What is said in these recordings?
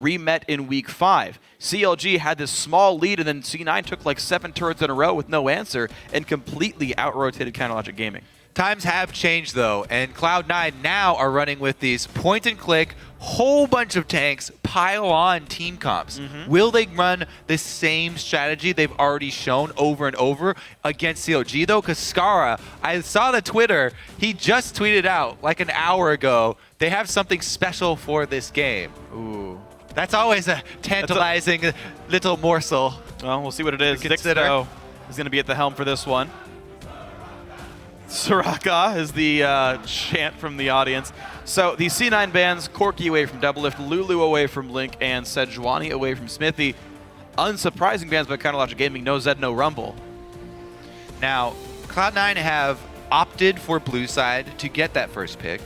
remet in week 5. CLG had this small lead, and then C9 took like 7 turrets in a row with no answer and completely out-rotated Counterlogic Gaming. Times have changed, though, and Cloud9 now are running with these point-and-click, whole bunch of tanks, pile-on team comps. Will they run the same strategy they've already shown over and over against CLG, though? Because Skara, I saw the Twitter, he just tweeted out like an hour ago, they have something special for this game. Ooh. That's always a tantalizing little morsel. Well, we'll see what it is. Dixito is going to be at the helm for this one. Soraka is the chant from the audience. So the C9 bans, Corki away from Doublelift, Lulu away from Link, and Sejuani away from Smithy. Unsurprising bans by Counterlogic Gaming, no Zed, no Rumble. Now, Cloud9 have opted for blue side to get that first pick.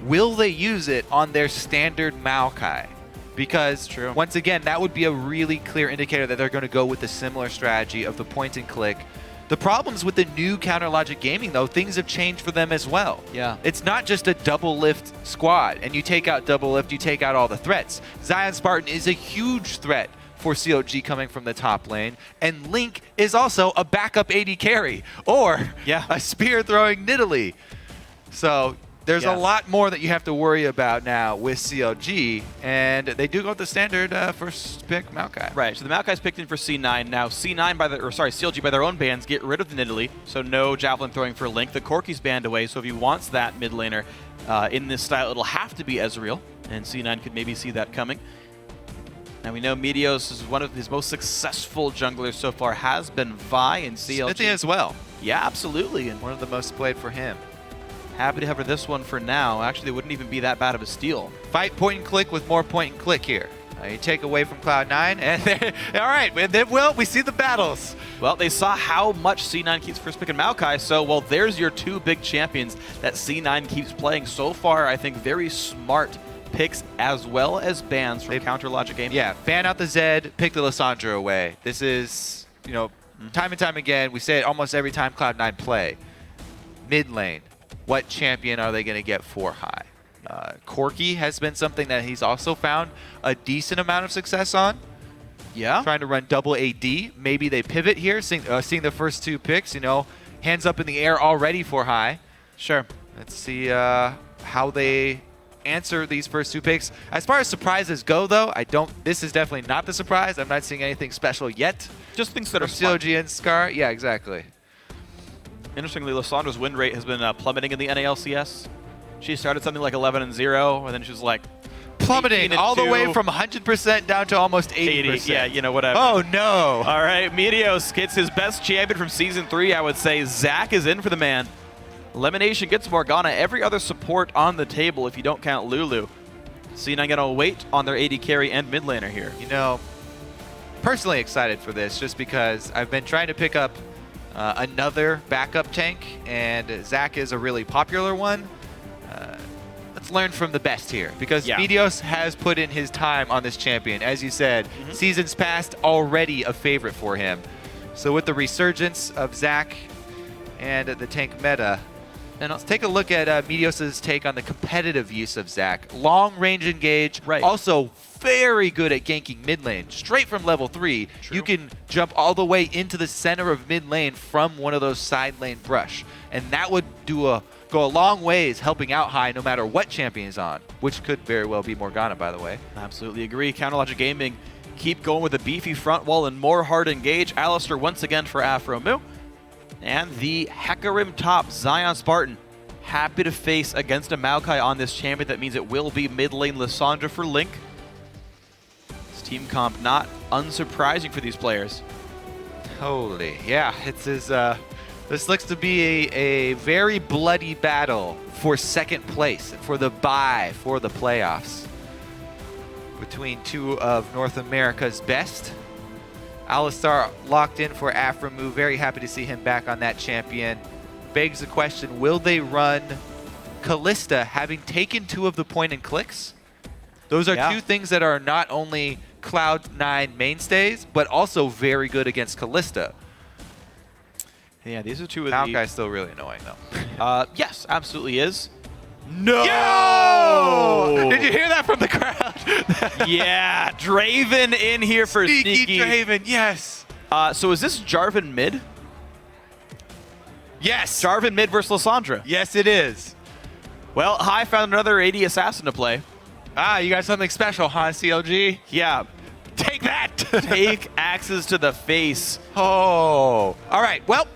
Will they use it on their standard Maokai? Because, once again, that would be a really clear indicator that they're going to go with a similar strategy of the point and click. The problems with the new Counterlogic Gaming, though, things have changed for them as well. Yeah. It's not just a double lift squad, and you take out double lift, you take out all the threats. Zion Spartan is a huge threat for CLG coming from the top lane, and Link is also a backup AD carry, or a spear-throwing Nidalee. So there's a lot more that you have to worry about now with CLG, and they do go with the standard first pick Maokai. Right, so the Maokai's picked in for C9. Now C9 CLG by their own bans get rid of the Nidalee, so no javelin throwing for Link. The Corki's banned away, so if he wants that mid laner in this style, it'll have to be Ezreal, and C9 could maybe see that coming. Now we know Meteos is one of his most successful junglers so far has been Vi and CLG. Smithy as well. Yeah, absolutely. And one of the most played for him. Happy to have her this one for now. Actually, it wouldn't even be that bad of a steal. Fight point and click with more point and click here. You take away from Cloud9, and all right, well, we see the battles. Well, they saw how much C9 keeps first pick in Maokai, so, well, there's your 2 big champions that C9 keeps playing. So far, I think very smart picks as well as bans from Counterlogic Gaming. Yeah, ban out the Zed, pick the Lissandra away. This is, you know, time and time again, we say it almost every time Cloud9 play. Mid lane. What champion are they going to get for high? Corki has been something that he's also found a decent amount of success on. Yeah. Trying to run double AD. Maybe they pivot here, seeing the first 2 picks, you know, hands up in the air already for high. Sure. Let's see how they answer these first 2 picks. As far as surprises go, though, this is definitely not the surprise. I'm not seeing anything special yet. Just things that are CLG and Scar. Yeah, exactly. Interestingly, Lissandra's win rate has been plummeting in the NALCS. She started something like 11-0, and then she was like plummeting all the way from 100% down to almost 80%. Yeah, you know, whatever. Oh, no. All right, Meteos gets his best champion from Season 3, I would say. Zach is in for the man. Elimination gets Morgana. Every other support on the table if you don't count Lulu. C9 going to wait on their AD carry and mid laner here. You know, personally excited for this just because I've been trying to pick up another backup tank, and Zach is a really popular one. Let's learn from the best here, because Meteos has put in his time on this champion. As you said, seasons past, already a favorite for him. So with the resurgence of Zach and the tank meta, and let's take a look at Meteos' take on the competitive use of Zach. Long range engage, also very good at ganking mid lane. Straight from level 3, you can jump all the way into the center of mid lane from one of those side lane brush. And that would go a long ways helping out high no matter what champion is on, which could very well be Morgana, by the way. Absolutely agree. Counterlogic Gaming keep going with a beefy front wall and more hard engage. Alistair once again for Afro-Mu. And the Hecarim top, Zion Spartan, happy to face against a Maokai on this champion. That means it will be mid lane Lissandra for Link. This team comp not unsurprising for these players. Holy, yeah, this looks to be a very bloody battle for second place, for the bye, for the playoffs. Between 2 of North America's best. Alistar locked in for Afro-Mu. Very happy to see him back on that champion. Begs the question, will they run Kalista having taken 2 of the point and clicks? Those are 2 things that are not only Cloud9 mainstays, but also very good against Kalista. Yeah, these are 2 of Maokai's still really annoying, though. Yes, absolutely is. No! Yo! Did you hear that from the crowd? Yeah, Draven in here for Sneaky. Draven, yes. So is this Jarvan mid? Yes. Jarvan mid versus Lissandra. Yes, it is. Well, High found another AD assassin to play. Ah, you got something special, huh, CLG? Yeah. Take that. Take axes to the face. Oh. All right, well,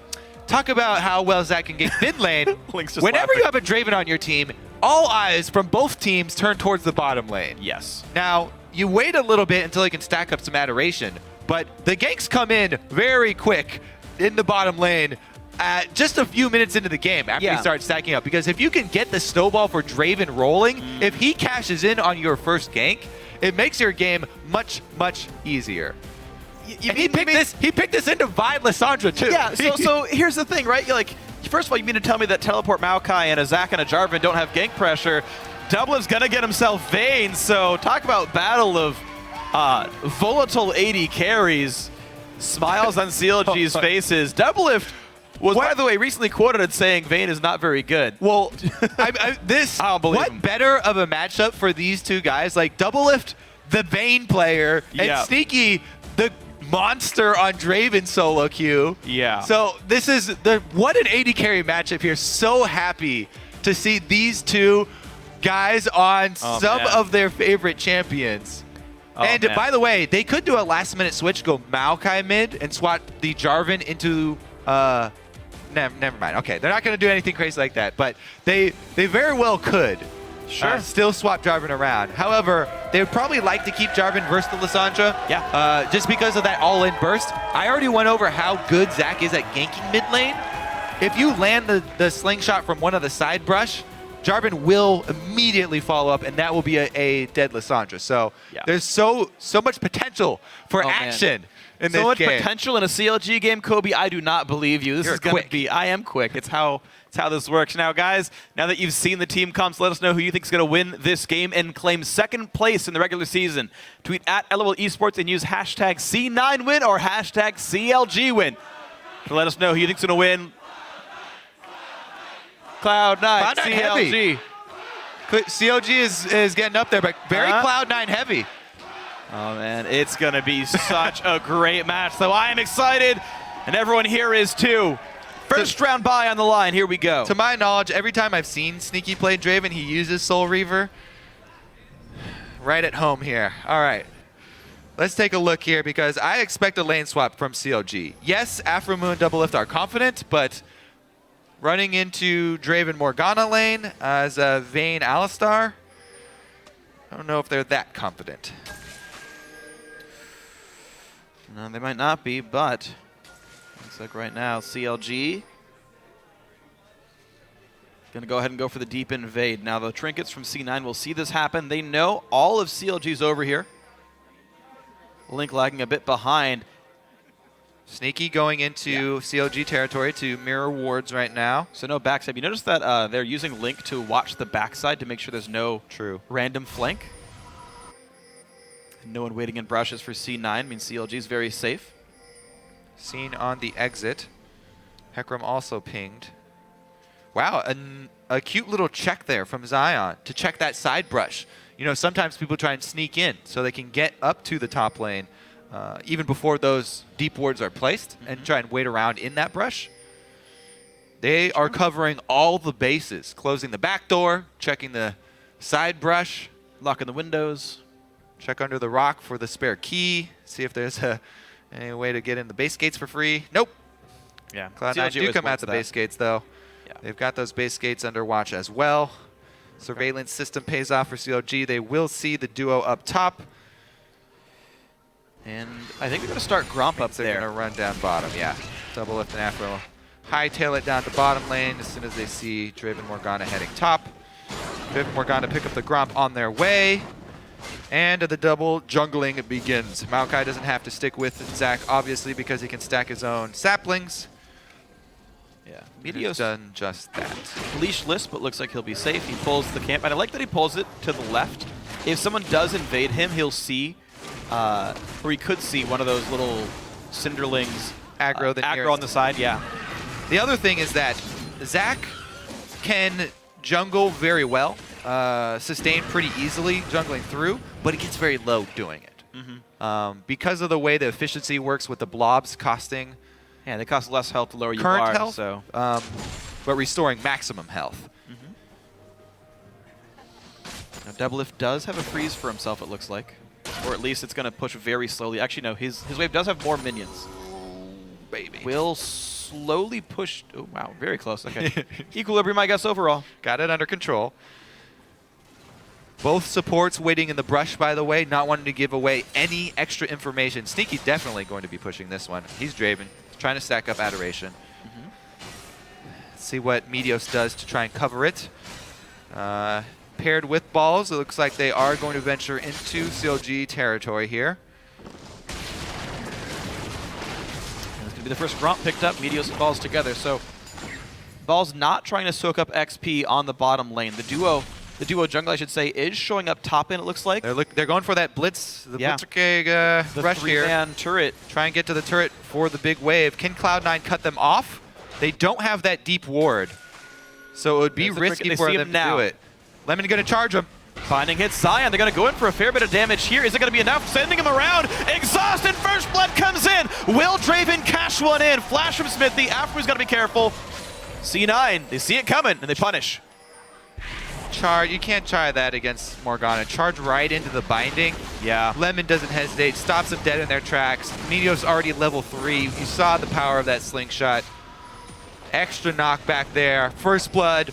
talk about how well Zach can get mid lane. Link's just Whenever laughing. you have a Draven on your team, all eyes from both teams turn towards the bottom lane. Yes. Now, you wait a little bit until he can stack up some adoration, but the ganks come in very quick in the bottom lane just a few minutes into the game after you start stacking up. Because if you can get the snowball for Draven rolling, if he cashes in on your first gank, it makes your game much, much easier. And he picked this into Vibe Lissandra too. Yeah, so here's the thing, right? You're like, first of all, you mean to tell me that Teleport Maokai and a Zac and a Jarvan don't have gank pressure? Dublin's going to get himself Vayne, so talk about battle of volatile AD carries. Smiles on CLG's faces. Doublelift was, by the way, recently quoted as saying Vayne is not very good. Well, I don't believe what him. better of a matchup for these two guys? Like Doublelift, the Vayne player, and Sneaky, the monster on Draven solo queue. Yeah. So this is what an AD carry matchup here. So happy to see these two guys on some of their favorite champions. And by the way, they could do a last-minute switch, go Maokai mid, and swap the Jarvan into never mind. Okay, they're not going to do anything crazy like that, but they very well could. Sure. Still swap Jarvan around. However, they would probably like to keep Jarvan versus the Lissandra. Yeah. Just because of that all-in burst. I already went over how good Zach is at ganking mid lane. If you land the slingshot from one of the side brush, Jarvan will immediately follow up, and that will be a dead Lissandra. So there's so much potential for action in this game. So much potential in a CLG game, Kobe. I do not believe you. This is going to be. I am quick. It's how this works. Now, guys, now that you've seen the team comps, let us know who you think is going to win this game and claim second place in the regular season. Tweet at LOL Esports and use hashtag C9win or hashtag CLGwin to let us know who you think is going to win. Cloud9 CLG. Heavy. CLG is getting up there, but very Cloud9 heavy. Oh, man, it's going to be such a great match. So I am excited, and everyone here is too. First round bye on the line. Here we go. To my knowledge, every time I've seen Sneaky play Draven, he uses Soul Reaver. Right at home here. All right. Let's take a look here because I expect a lane swap from CLG. Yes, Afromoo and Doublelift are confident, but running into Draven Morgana lane as a Vayne Alistar, I don't know if they're that confident. No, they might not be, but looks like right now CLG going to go ahead and go for the deep invade. Now the trinkets from C9 will see this happen. They know all of CLG's over here. Link lagging a bit behind. Sneaky going into CLG territory to mirror wards right now. So no backside. You notice that they're using Link to watch the backside to make sure there's no random flank. No one waiting in brushes for C9 means CLG is very safe. Seen on the exit. Hecarim also pinged. Wow, a cute little check there from Zion to check that side brush. You know, sometimes people try and sneak in so they can get up to the top lane even before those deep wards are placed and try and wait around in that brush. They are covering all the bases, closing the back door, checking the side brush, locking the windows. Check under the rock for the spare key. See if there's any way to get in the base gates for free. Nope. Yeah. Cloud9 do come out the base gates, though. Yeah. They've got those base gates under watch as well. Surveillance system pays off for CLG. They will see the duo up top. And I think they're going to start Gromp up there. They're going to run down bottom, yeah. Doublelift and Afro hightail it down to bottom lane as soon as they see Draven Morgana heading top. Draven Morgana pick up the Gromp on their way. And the double jungling begins. Maokai doesn't have to stick with Zach, obviously, because he can stack his own saplings. Yeah, Meteo's done just that. Leashless, but looks like he'll be safe. He pulls the camp, and I like that he pulls it to the left. If someone does invade him, he'll see, or he could see one of those little Cinderlings aggro on the side. Yeah. The other thing is that Zach can jungle very well, sustain pretty easily jungling through, but it gets very low doing it. Because of the way the efficiency works with the blobs costing Yeah, they cost less health the lower you current are. health, So. but restoring maximum health. Now, Doublelift does have a freeze for himself, it looks like. Or at least it's going to push very slowly. Actually, no, his wave does have more minions. Baby. Will slowly push... Oh, wow, very close. Okay. Equilibrium, I guess, overall. Got it under control. Both supports waiting in the brush, by the way, not wanting to give away any extra information. Sneaky definitely going to be pushing this one. He's Draven, trying to stack up Adoration. See what Meteos does to try and cover it. Paired with balls, it looks like they are going to venture into CLG territory here. And it's going to be the first Gromp picked up, Meteos and Balls together. So Balls not trying to soak up XP on the bottom lane. The duo jungle, I should say, is showing up top in, it looks like. They're going for that blitz, the Blitzkrieg rush here. The 3-man turret. Try and get to the turret for the big wave. Can Cloud9 cut them off? They don't have that deep ward, so it would be risky for them to do it. Lemon going to charge him. Finding hits Zion. They're going to go in for a fair bit of damage here. Is it going to be enough? Sending him around. Exhausted. First blood comes in. Will Draven cash one in? Flash from Smithy. Afterwards got to be careful. C9. They see it coming and they punish. Charge. You can't try that against Morgana. Charge right into the binding. Yeah. Lemon doesn't hesitate. Stops them dead in their tracks. Meteos already level 3. You saw the power of that slingshot. Extra knockback there. First blood.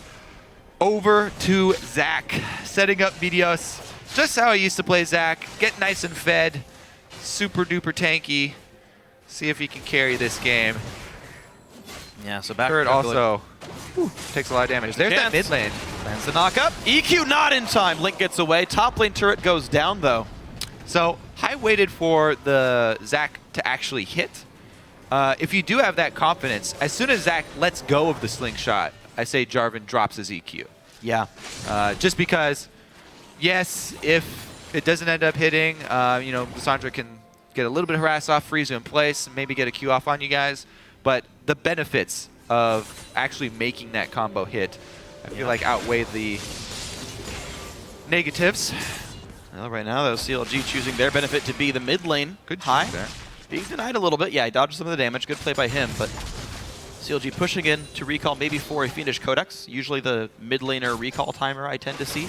Over to Zach, setting up Meteos. Just how I used to play Zach. Get nice and fed. Super duper tanky. See if he can carry this game. Yeah, so back Turret also takes a lot of damage. There's that mid lane. Lands the knock up. EQ not in time. Link gets away. Top lane turret goes down though. So I waited for the Zach to actually hit. If you do have that confidence, as soon as Zach lets go of the slingshot, I say Jarvan drops his EQ. Yeah. Just because, yes, if it doesn't end up hitting, you know, Lissandra can get a little bit harassed off, freeze you in place, maybe get a Q off on you guys. But the benefits of actually making that combo hit, I feel like outweigh the negatives. Well, right now, though, CLG choosing their benefit to be the mid lane. Good high. there. Being denied a little bit. Yeah, he dodged some of the damage. Good play by him, but CLG pushing in to recall maybe for a Fiendish Codex. Usually the mid laner recall timer I tend to see.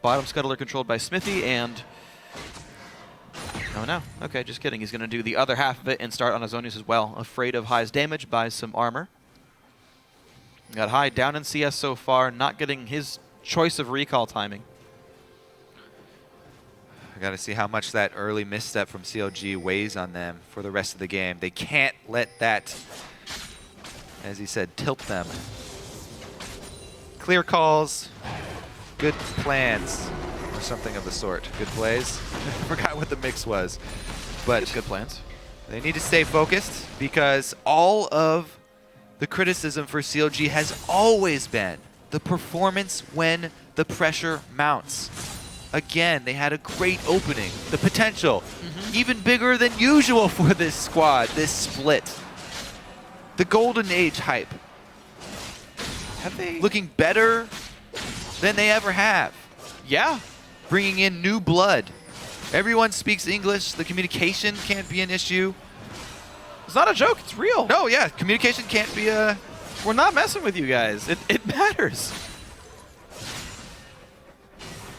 Bottom scuttler controlled by Smithy and... Oh no, okay, just kidding. He's going to do the other half of it and start on Azonius as well. Afraid of High's damage, buys some armor. Got High down in CS so far, not getting his choice of recall timing. I got to see how much that early misstep from CLG weighs on them for the rest of the game. They can't let that, as he said, tilt them. Clear calls, good plans, or something of the sort. Good plays. Forgot what the mix was. But good plans. They need to stay focused because all of the criticism for CLG has always been the performance when the pressure mounts. Again, they had a great opening. The potential, even bigger than usual for this squad, this split. The Golden Age hype. Have they? Looking better than they ever have. Yeah. Bringing in new blood. Everyone speaks English. The communication can't be an issue. It's not a joke. It's real. No, yeah. Communication can't be a... We're not messing with you guys. It matters.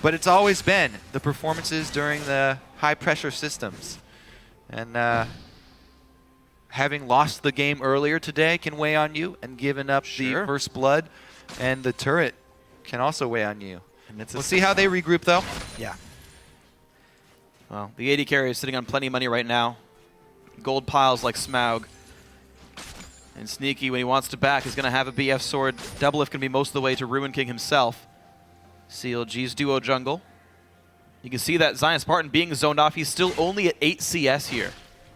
But it's always been the performances during the high-pressure systems. And having lost the game earlier today can weigh on you, and giving up the first blood and the turret can also weigh on you. And we'll see how they regroup, though. Yeah. Well, the AD carry is sitting on plenty of money right now. Gold piles like Smaug. And Sneaky, when he wants to back, is going to have a BF sword. Doublelift can be most of the way to Ruin King himself. CLG's duo jungle. You can see that Zion Spartan being zoned off. He's still only at 8 CS here.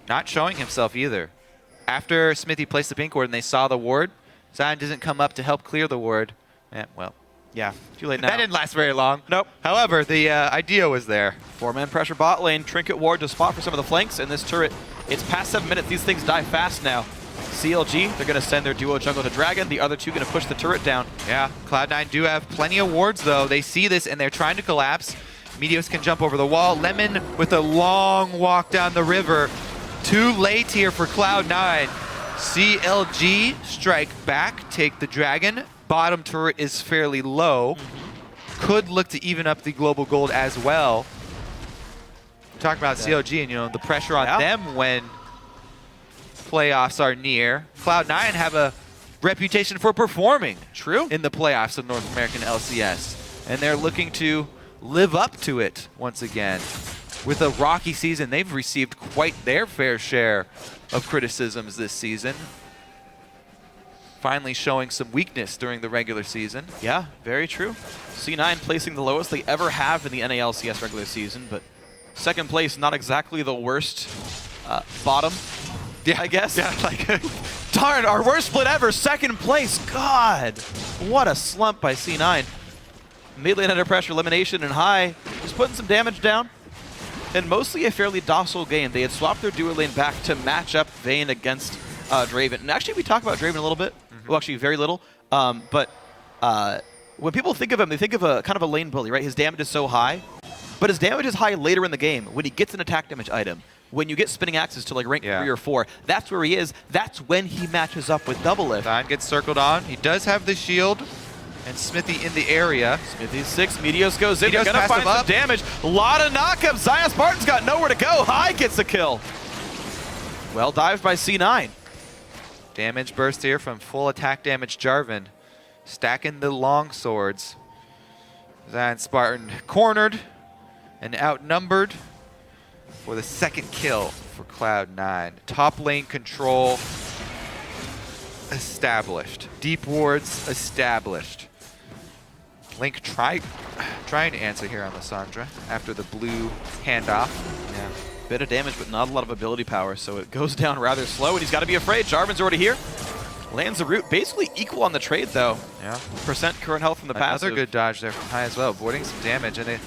Not showing himself either. After Smithy placed the pink ward and they saw the ward, Zion doesn't come up to help clear the ward. Well, yeah, too late now. That didn't last very long. Nope. However, the idea was there. 4-man pressure bot lane. Trinket ward to spot for some of the flanks. And this turret, it's past 7 minutes. These things die fast now. CLG, they're going to send their duo jungle to Dragon. The other two going to push the turret down. Yeah, Cloud9 do have plenty of wards, though. They see this, and they're trying to collapse. Meteos can jump over the wall. Lemon with a long walk down the river. Too late here for Cloud9. CLG strike back, take the Dragon. Bottom turret is fairly low. Could look to even up the global gold as well. Talking about CLG and, you know, the pressure on them when playoffs are near. Cloud9 have a reputation for performing in the playoffs of North American LCS, and they're looking to live up to it once again. With a rocky season, they've received quite their fair share of criticisms this season. Finally showing some weakness during the regular season. Yeah, very true. C9 placing the lowest they ever have in the NALCS regular season, but second place, not exactly the worst bottom, I guess. Yeah, like, darn, our worst split ever, second place. God, what a slump by C9. Mid lane under pressure, elimination, and High just putting some damage down. And mostly a fairly docile game. They had swapped their duo lane back to match up Vayne against Draven. And actually, we talk about Draven a little bit. Well, actually, very little. But when people think of him, they think of a kind of a lane bully, right? His damage is so high. But his damage is high later in the game when he gets an attack damage item. When you get spinning axes to like rank 3 or 4, that's where he is. That's when he matches up with Double Lift. Stein gets circled on. He does have the shield. And Smithy in the area. Smithy's 6. Meteos goes in. They're going to find some damage. A lot of knockups. Zion Spartan's got nowhere to go. High gets the kill. Well dived by C9. Damage burst here from full attack damage Jarvan. Stacking the long swords. Zion Spartan cornered and outnumbered for the second kill for Cloud9. Top lane control established. Deep wards established. Link trying to answer here on Lissandra after the blue handoff. Yeah, bit of damage, but not a lot of ability power, so it goes down rather slow, and he's got to be afraid. Jarvan's already here. Lands the root, basically equal on the trade, though. Yeah. Percent current health from the passive. Another good dodge there from High as well, avoiding some damage. And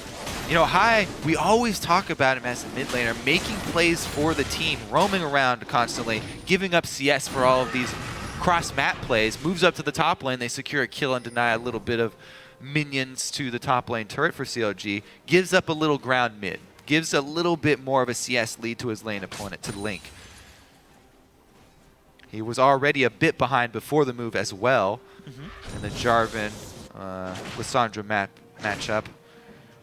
you know, High, we always talk about him as a mid laner, making plays for the team, roaming around constantly, giving up CS for all of these cross-map plays, moves up to the top lane, they secure a kill and deny a little bit of minions to the top lane turret for CLG, gives up a little ground mid, gives a little bit more of a CS lead to his lane opponent, to Link. He was already a bit behind before the move as well. And the Jarvan, Lissandra matchup.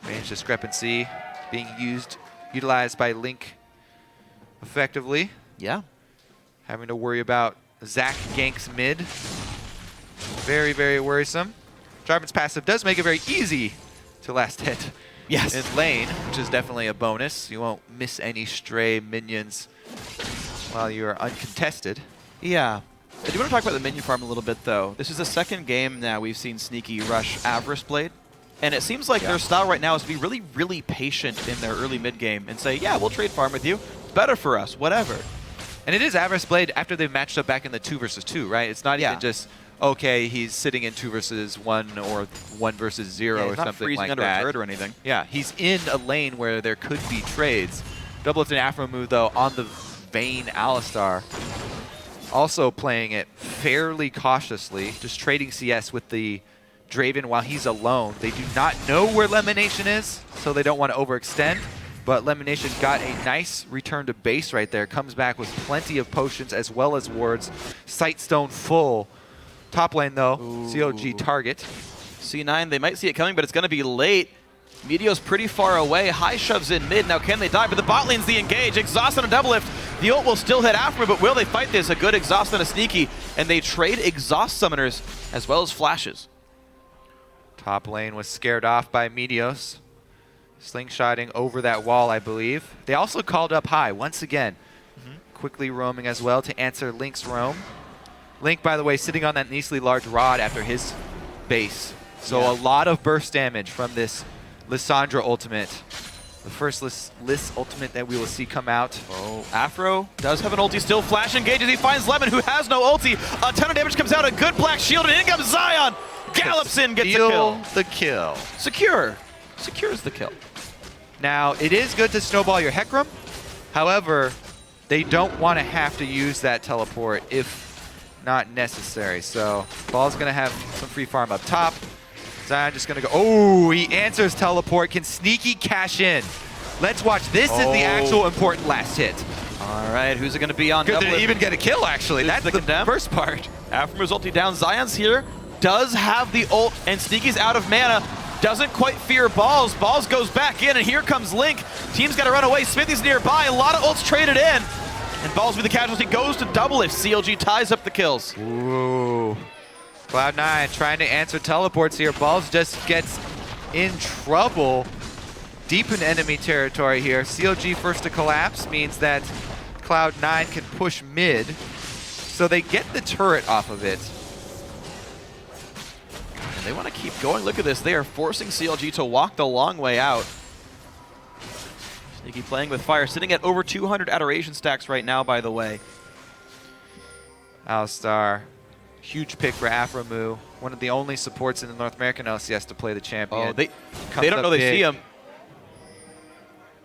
Range discrepancy being utilized by Link effectively. Yeah. Having to worry about Zac ganks mid. Very, very worrisome. Jarvan's passive does make it very easy to last hit in lane, which is definitely a bonus. You won't miss any stray minions while you are uncontested. Yeah. I do want to talk about the minion farm a little bit, though. This is the second game now we've seen Sneaky rush Avarice Blade. And it seems like their style right now is to be really, really patient in their early mid game and say, yeah, we'll trade farm with you. It's better for us, whatever. And it is Avarice Blade after they've matched up back in the 2 versus 2, right? It's not even just, okay, he's sitting in 2 versus 1 or 1 versus 0 or something like under that. A turret or anything. Yeah, he's in a lane where there could be trades. Double lift and Afro move, though, on the Vayne Alistar. Also playing it fairly cautiously, just trading CS with the Draven while he's alone. They do not know where Lemonation is, so they don't want to overextend. But Lemonation got a nice return to base right there. Comes back with plenty of potions as well as wards. Sightstone full. Top lane, though, CLG target. C9, they might see it coming, but it's going to be late. Meteo's pretty far away. High shoves in mid. Now can they die? But the bot lane's the engage. Exhaust on a double lift. The ult will still hit after, but will they fight this? A good exhaust on a Sneaky. And they trade exhaust summoners as well as flashes. Top lane was scared off by Meteos. Slingshotting over that wall, I believe. They also called up High once again. Quickly roaming as well to answer Link's roam. Link, by the way, sitting on that nicely large rod after his base. So a lot of burst damage from this Lissandra ultimate. The first Liss ultimate that we will see come out. Oh, Afro does have an ulti still. Flash engages. He finds Lemon, who has no ulti. A ton of damage comes out. A good black shield, and in comes Zion. Gallops in, gets the kill. Secure. Secures the kill. Now, it is good to snowball your Hecarim. However, they don't want to have to use that teleport if not necessary. So Ball's going to have some free farm up top. Zion just going to go. Oh, he answers teleport. Can Sneaky cash in? Let's watch. This is the actual important last hit. All right, who's it going to be on? Good to even get a kill, actually. That's the first part. Afromu's ulti down. Zion's here. Does have the ult, and Sneaky's out of mana. Doesn't quite fear Balls. Balls goes back in, and here comes Link. Team's got to run away. Smithy's nearby. A lot of ults traded in. And Balls with the casualty goes to double if CLG ties up the kills. Ooh. Cloud9 trying to answer teleports here. Balls just gets in trouble deep in enemy territory here. CLG first to collapse means that Cloud9 can push mid. So they get the turret off of it. They want to keep going. Look at this. They are forcing CLG to walk the long way out. Sneaky playing with fire, sitting at over 200 adoration stacks right now, by the way. Alistar, huge pick for Afromu. One of the only supports in the North American LCS to play the champion. Oh, they don't know they see him.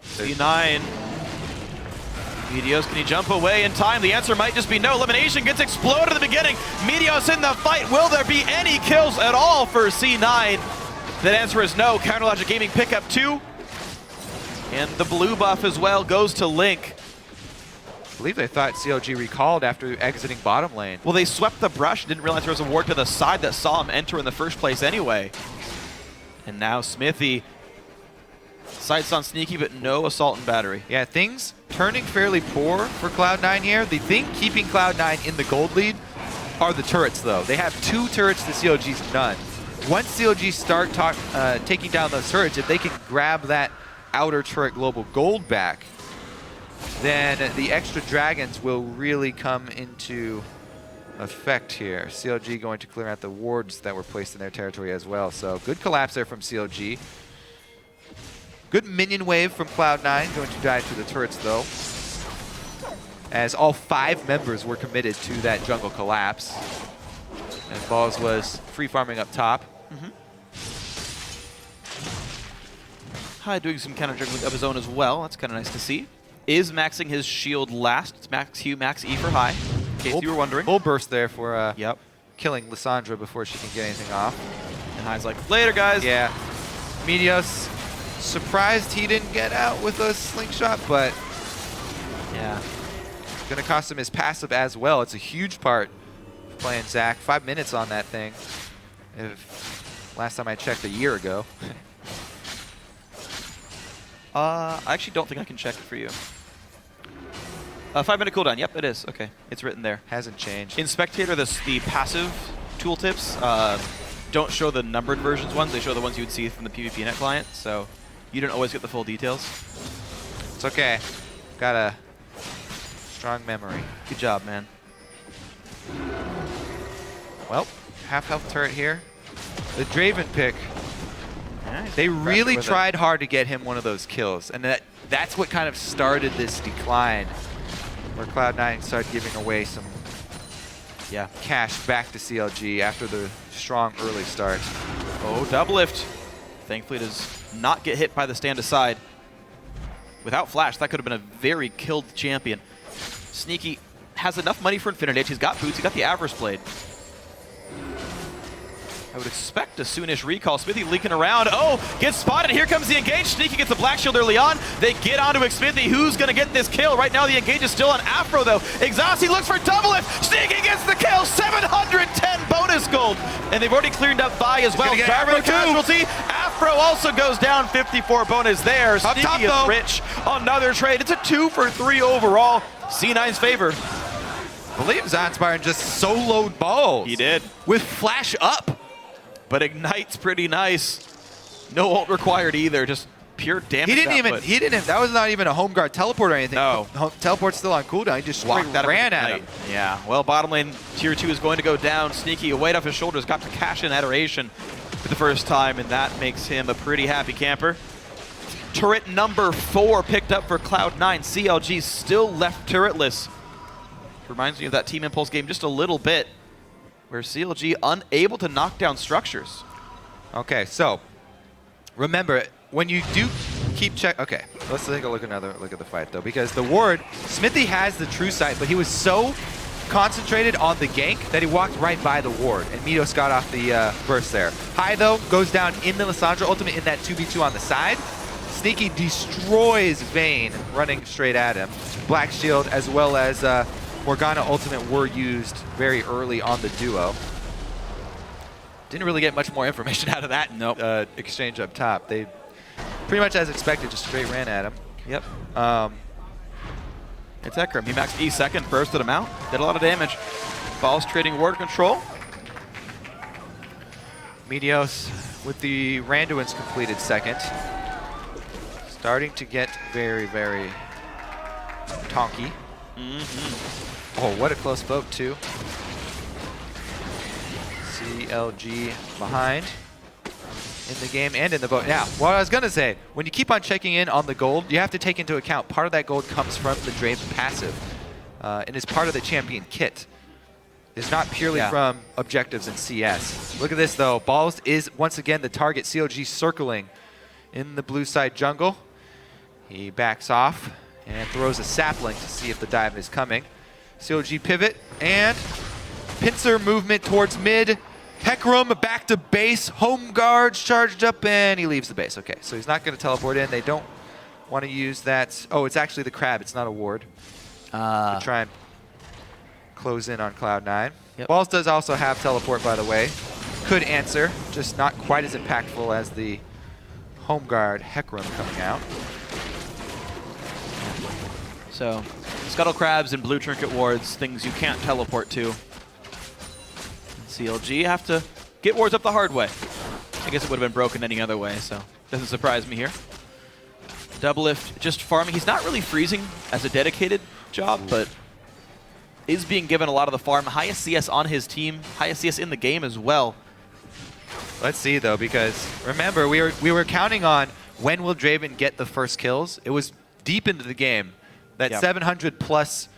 C9. Meteos, can he jump away in time? The answer might just be no. Elimination gets exploded at the beginning. Meteos in the fight. Will there be any kills at all for C9? That answer is no. Counterlogic Gaming pick up 2. And the blue buff as well goes to Link. I believe they thought CLG recalled after exiting bottom lane. Well, they swept the brush. Didn't realize there was a ward to the side that saw him enter in the first place anyway. And now Smithy sights on Sneaky, but no assault and battery. Yeah, things turning fairly poor for Cloud9 here. The thing keeping Cloud9 in the gold lead are the turrets, though. They have 2 turrets to CLG's none. Once CLG start taking down those turrets, if they can grab that outer turret global gold back, then the extra dragons will really come into effect here. CLG going to clear out the wards that were placed in their territory as well. So good collapse there from CLG. Good minion wave from Cloud9, going to die to the turrets though, as all 5 members were committed to that jungle collapse. And Balls was free farming up top. Hi, doing some counter juggling of his own as well. That's kind of nice to see. Is maxing his shield last. It's max Q, max E for high, in case you were wondering. Full burst there for yep. killing Lissandra before she can get anything off. And High's like, later guys. Yeah. Meteos, surprised he didn't get out with a slingshot, but yeah, gonna cost him his passive as well. It's a huge part of playing Zach. 5 minutes on that thing. Last time I checked, a year ago. I actually don't think I can check it for you. 5-minute cooldown. Yep, it is. Okay, it's written there. Hasn't changed. In Spectator, the passive tooltips don't show the numbered versions ones. They show the ones you would see from the PvPnet client, so you don't always get the full details. It's okay. Got a strong memory. Good job, man. Well, half health turret here. The Draven pick. Nice. They really tried hard to get him one of those kills, and that's what kind of started this decline, where Cloud9 started giving away some cash back to CLG after the strong early start. Oh, double lift. Thankfully it does not get hit by the stand aside. Without flash, that could have been a very killed champion. Sneaky has enough money for Infinity Edge. He's got boots, he's got the Avarice Blade. I would expect a soonish recall. Smithy leaking around. Oh, gets spotted. Here comes the engage. Sneaky gets the black shield early on. They get onto Smithy. Who's going to get this kill? Right now, the engage is still on Afro, though. Exhausty looks for double lift. Sneaky gets the kill. 710 bonus gold. And they've already cleared up Vi as well. Driver casualty. Afro also goes down. 54 bonus there. Sneaky is rich. Another trade. It's a 2 for 3 overall. C9's favor. I believe Zanspiren just soloed Balls. He did. With flash up. But Ignite's pretty nice. No ult required either, just pure damage. He didn't that was not even a home guard teleport or anything. No. Teleport's still on cooldown. He just straight ran at him. Yeah, well, bottom lane tier 2 is going to go down. Sneaky, a weight off his shoulders, got to cash in Adoration for the first time, and that makes him a pretty happy camper. Turret number 4 picked up for Cloud9. CLG still left turretless. Reminds me of that Team Impulse game just a little bit, where CLG unable to knock down structures. Okay, so remember, when you do keep check. Okay, let's take a look at the fight though, because the ward, Smithy has the true sight, but he was so concentrated on the gank that he walked right by the ward, and Meteos got off the burst there. High though goes down in the Lissandra ultimate in that 2v2 on the side. Sneaky destroys Vayne running straight at him. Black Shield as well as Morgana ultimate were used very early on the duo. Didn't really get much more information out of that exchange up top. They pretty much as expected, just straight ran at him. Yep. It's Hecarim. He maxed E second, bursted him out, did a lot of damage. Balls trading ward control. Meteos with the Randuin's completed second. Starting to get very, very tonky. Oh, what a close vote too. CLG behind in the game and in the vote. Now, what I was going to say, when you keep on checking in on the gold, you have to take into account part of that gold comes from the Draven passive and is part of the champion kit. It's not purely from objectives in CS. Look at this though. Balls is once again the target. CLG circling in the blue side jungle. He backs off and throws a sapling to see if the dive is coming. CLG pivot and pincer movement towards mid. Hecarim back to base. Home guards charged up and he leaves the base. Okay, so he's not going to teleport in. They don't want to use that. Oh, it's actually the crab. It's not a ward. To try and close in on Cloud9. Yep. Balls does also have teleport, by the way. Could answer, just not quite as impactful as the home guard Hecarim coming out. So, Scuttle Crabs and Blue Trinket wards, things you can't teleport to. CLG have to get wards up the hard way. I guess it would have been broken any other way, so doesn't surprise me here. Doublelift just farming. He's not really freezing as a dedicated job, but is being given a lot of the farm. Highest CS on his team, highest CS in the game as well. Let's see though, because remember we were counting on when will Draven get the first kills. It was deep into the game. That 700 plus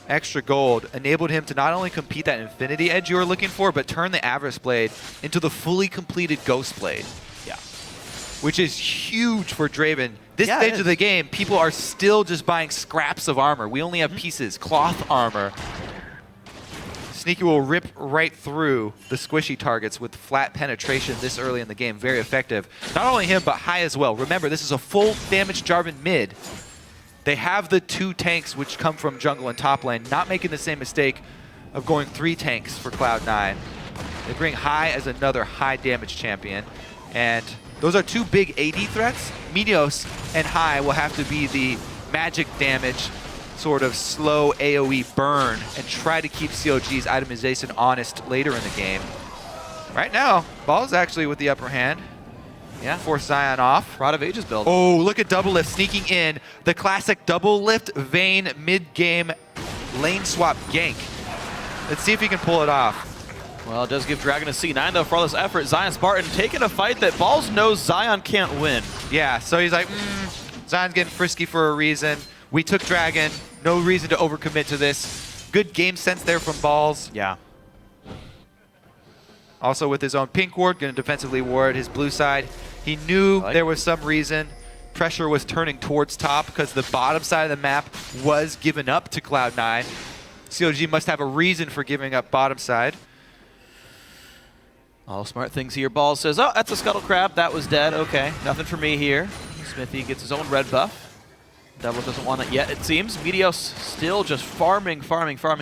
extra gold enabled him to not only compete that Infinity Edge you were looking for, but turn the Avarice Blade into the fully completed Ghost Blade. Yeah. Which is huge for Draven. This stage of the game, people are still just buying scraps of armor. We only have pieces, cloth armor. Sneaky will rip right through the squishy targets with flat penetration this early in the game. Very effective. Not only him, but High as well. Remember, this is a full damage Jarvan mid. They have the 2 tanks which come from jungle and top lane, not making the same mistake of going 3 tanks for Cloud9. They bring High as another high damage champion, and those are 2 big AD threats. Meteos and High will have to be the magic damage, sort of slow AoE burn, and try to keep CLG's itemization honest later in the game. Right now, Ball's actually with the upper hand. Yeah. Force Zion off. Rod of Ages build. Oh, look at Doublelift sneaking in. The classic Doublelift Vayne mid-game lane swap gank. Let's see if he can pull it off. Well, it does give Dragon a C9 though for all this effort. Zion Spartan taking a fight that Balls knows Zion can't win. Yeah, so he's like, Zion's getting frisky for a reason. We took Dragon. No reason to overcommit to this. Good game sense there from Balls. Yeah. Also with his own pink ward, going to defensively ward his blue side. He knew there was some reason pressure was turning towards top because the bottom side of the map was given up to Cloud9. CLG must have a reason for giving up bottom side. All smart things here. Ball says, oh, that's a Scuttle Crab. That was dead. Okay, nothing for me here. Smithy gets his own red buff. Devil doesn't want it yet, it seems. Meteos still just farming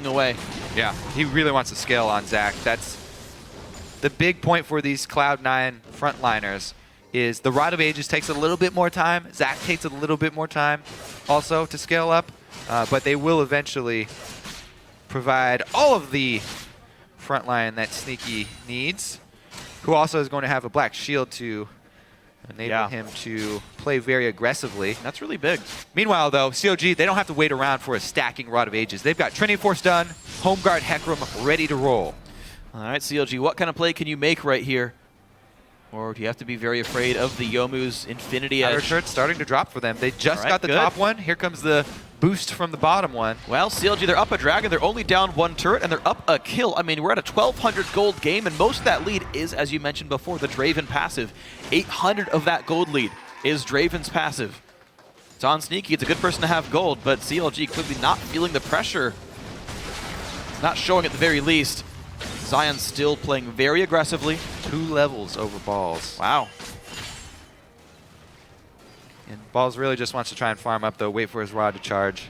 away. Yeah, he really wants to scale on Zach. That's the big point for these Cloud9 frontliners is the Rod of Ages takes a little bit more time. Zach takes a little bit more time also to scale up, but they will eventually provide all of the frontline that Sneaky needs, who also is going to have a black shield to enable him to play very aggressively. That's really big. Meanwhile, though, CLG, they don't have to wait around for a stacking Rod of Ages. They've got Trinity Force done, Home Guard Hecarim ready to roll. All right, CLG, what kind of play can you make right here? Or do you have to be very afraid of the Youmuu's Infinity Edge? Outer Shirt starting to drop for them. They just got the top one. Here comes the boost from the bottom one. Well, CLG, they're up a dragon. They're only down 1 turret, and they're up a kill. I mean, we're at a 1,200 gold game, and most of that lead is, as you mentioned before, the Draven passive. 800 of that gold lead is Draven's passive. It's on Sneaky. It's a good person to have gold, but CLG clearly not feeling the pressure. It's not showing at the very least. Zion's still playing very aggressively. 2 levels over Balls. Wow. And Balls really just wants to try and farm up, though, wait for his rod to charge.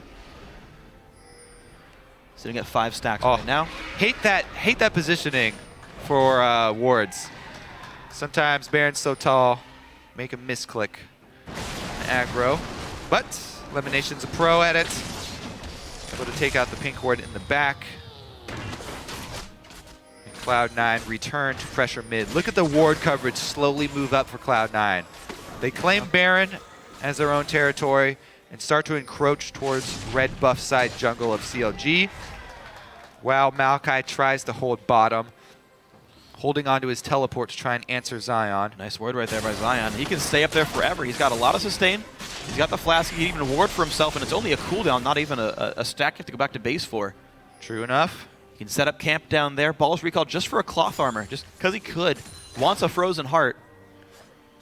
Sitting at 5 stacks right now. Hate that positioning for wards. Sometimes Baron's so tall, make him misclick. Aggro. But Elimination's a pro at it. Able to take out the pink ward in the back. And Cloud9 return to pressure mid. Look at the ward coverage slowly move up for Cloud9. They claim Baron as their own territory and start to encroach towards red buff side jungle of CLG. While Maokai tries to hold bottom, holding onto his teleport to try and answer Zion. Nice ward right there by Zion. He can stay up there forever. He's got a lot of sustain. He's got the flask. He can even ward for himself, and it's only a cooldown, not even a stack you have to go back to base for. True enough. He can set up camp down there. Balls recall just for a cloth armor, just because he could. Wants a frozen heart.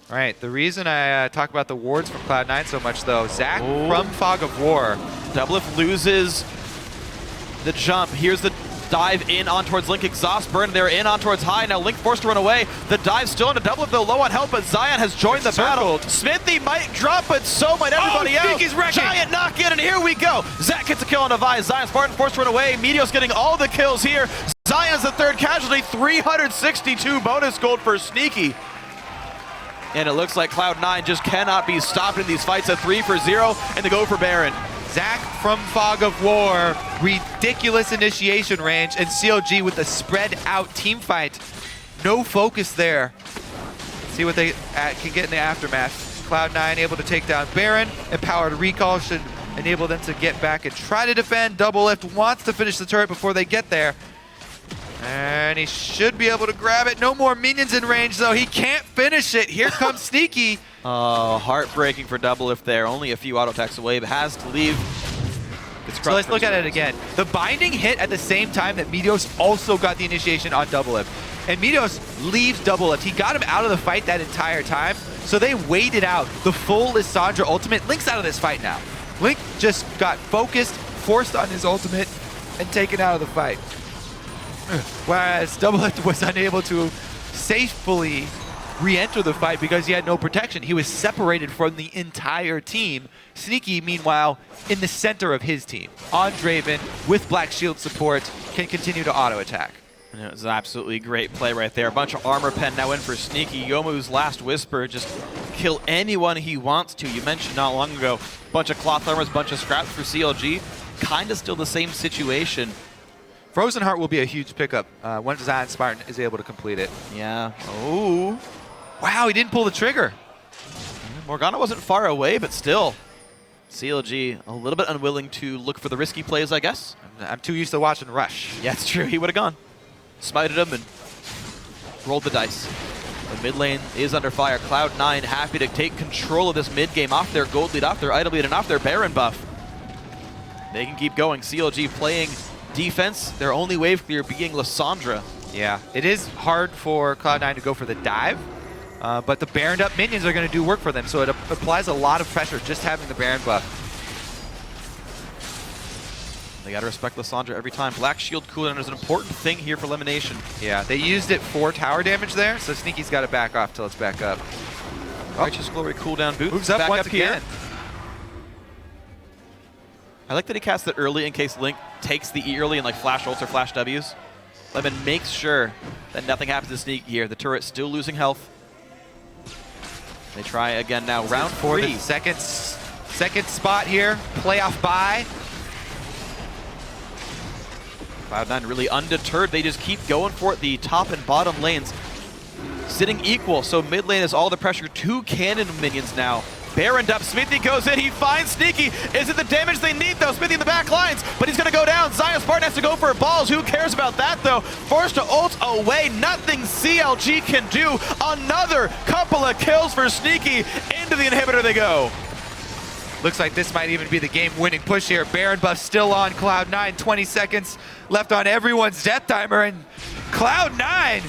All right, the reason I talk about the wards from Cloud9 so much, though, Zach from Fog of War. Doublelift loses the jump. Here's the dive in on towards Link. Exhaust burn. They're in on towards high. Now Link forced to run away. The dive still into Doublelift, though low on health, but Zion has joined the battle. Smithy might drop, but so might everybody else. Sneaky's wrecking. Giant knock in, and here we go. Zach gets a kill on Device. Zion Spartan forced to run away. Meteos getting all the kills here. Zion's the third casualty. 362 bonus gold for Sneaky. And it looks like Cloud9 just cannot be stopped in these fights. A 3-for-0, and they go for Baron. Zach from Fog of War, ridiculous initiation range, and CLG with a spread out team fight. No focus there. See what they can get in the aftermath. Cloud9 able to take down Baron. Empowered recall should enable them to get back and try to defend. Doublelift wants to finish the turret before they get there. And he should be able to grab it. No more minions in range, though. He can't finish it. Here comes Sneaky. Oh, heartbreaking for Doublelift there. Only a few auto attacks away, but has to leave. So let's look at it again. The binding hit at the same time that Meteos also got the initiation on Doublelift. And Meteos leaves Doublelift. He got him out of the fight that entire time, so they waited out the full Lissandra ultimate. Link's out of this fight now. Link just got focused, forced on his ultimate, and taken out of the fight. Whereas Doublelift was unable to safely re-enter the fight because he had no protection. He was separated from the entire team. Sneaky, meanwhile, in the center of his team. On Draven, with Black Shield support, can continue to auto-attack. It was an absolutely great play right there. A bunch of armor pen now in for Sneaky. Yomu's last whisper, just kill anyone he wants to. You mentioned not long ago, bunch of cloth armors, bunch of scraps for CLG. Kind of still the same situation. Frozen Heart will be a huge pickup once Zion Spartan is able to complete it. Yeah. Oh. Wow, he didn't pull the trigger. Morgana wasn't far away, but still. CLG a little bit unwilling to look for the risky plays, I guess. I'm too used to watching Rush. Yeah, it's true. He would have gone. Smited him and rolled the dice. The mid lane is under fire. Cloud9 happy to take control of this mid game off their gold lead, off their idol lead, and off their Baron buff. They can keep going. CLG playing defense, their only wave clear being Lissandra. Yeah, it is hard for Cloud9 to go for the dive, but the Baroned up minions are going to do work for them, so it applies a lot of pressure just having the Baron buff. They got to respect Lissandra every time. Black Shield cooldown is an important thing here for Elimination. Yeah, they used it for tower damage there, so Sneaky's got to back off till it's back up. Righteous Glory cooldown boots. Moves up back once up again. Here. I like that he casts it early in case Link takes the E early and like flash ults or flash Ws. Lemon makes sure that nothing happens to Sneaky here. The turret's still losing health. They try again now. Round 4. The second spot here. Playoff bye. Cloud9 really undeterred. They just keep going for it. The top and bottom lanes sitting equal. So mid lane is all the pressure. 2 cannon minions now. Baroned up, Smithy goes in, he finds Sneaky. Is it the damage they need though? Smithy in the back lines, but he's gonna go down. Zion Spartan has to go for balls. Who cares about that though? Forced to ult away, nothing CLG can do. Another couple of kills for Sneaky. Into the inhibitor they go. Looks like this might even be the game-winning push here. Baron buff still on Cloud9, 20 seconds left on everyone's death timer, and Cloud9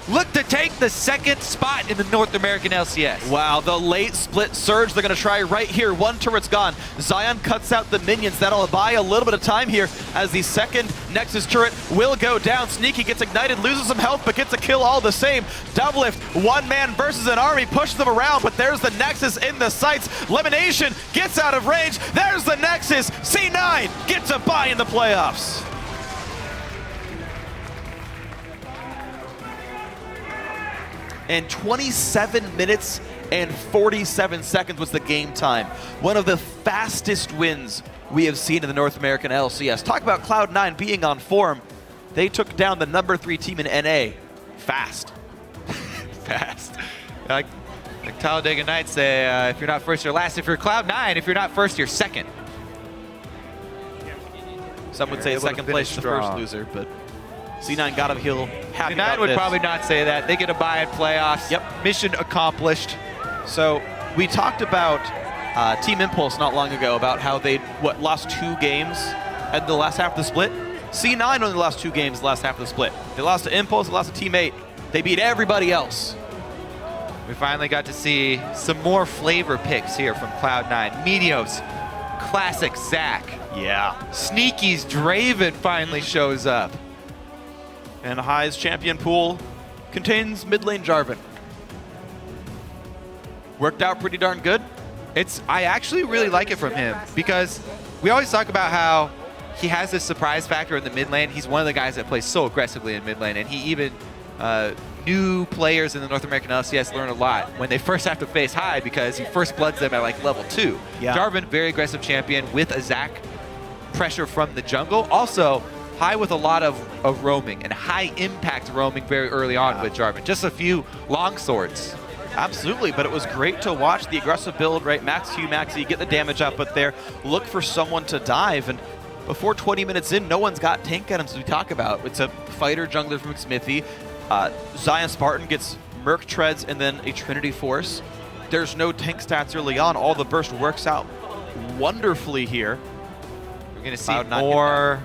look to take the second spot in the North American LCS. Wow, the late split surge they're going to try right here. One turret's gone. Zion cuts out the minions. That'll buy a little bit of time here as the second Nexus turret will go down. Sneaky gets ignited, loses some health, but gets a kill all the same. Doublelift, one man versus an army, pushes them around, but there's the Nexus in the sights. Lemonation gets out of range. There's the Nexus. C9 gets a bye in the playoffs. And 27 minutes and 47 seconds was the game time. One of the fastest wins we have seen in the North American LCS. Talk about Cloud9 being on form. They took down the #3 team in NA fast. Fast. Like Talladega Nights say, if you're not first, you're last. If you're Cloud9, if you're not first, you're second. Some would say second place is the first loser, but C9 got him heal. Happy C9 would probably not say that. They get a bye in playoffs. Yep. Mission accomplished. So we talked about Team Impulse not long ago about how they lost 2 games at the last half of the split. C9 only lost 2 games the last half of the split. They lost to Impulse, they lost to Team 8. They beat everybody else. We finally got to see some more flavor picks here from Cloud9. Meteos, classic Zach. Yeah. Sneaky's Draven finally shows up. And High's champion pool contains mid lane Jarvan. Worked out pretty darn good. I actually really like it from him because we always talk about how he has this surprise factor in the mid lane. He's one of the guys that plays so aggressively in mid lane, and he even new players in the North American LCS learn a lot when they first have to face High because he first bloods them at like level 2. Yeah. Jarvan, very aggressive champion with a Zac pressure from the jungle. Also, High with a lot of roaming and high impact roaming very early on with Jarvan. Just a few long swords. Absolutely, but it was great to watch the aggressive build, right? Max Q, Max E, get the damage output there, look for someone to dive, and before 20 minutes in, no one's got tank items we talk about. It's a fighter jungler from Smithy. Zion Spartan gets Merc Treads and then a Trinity Force. There's no tank stats early on. All the burst works out wonderfully here. We're going to see more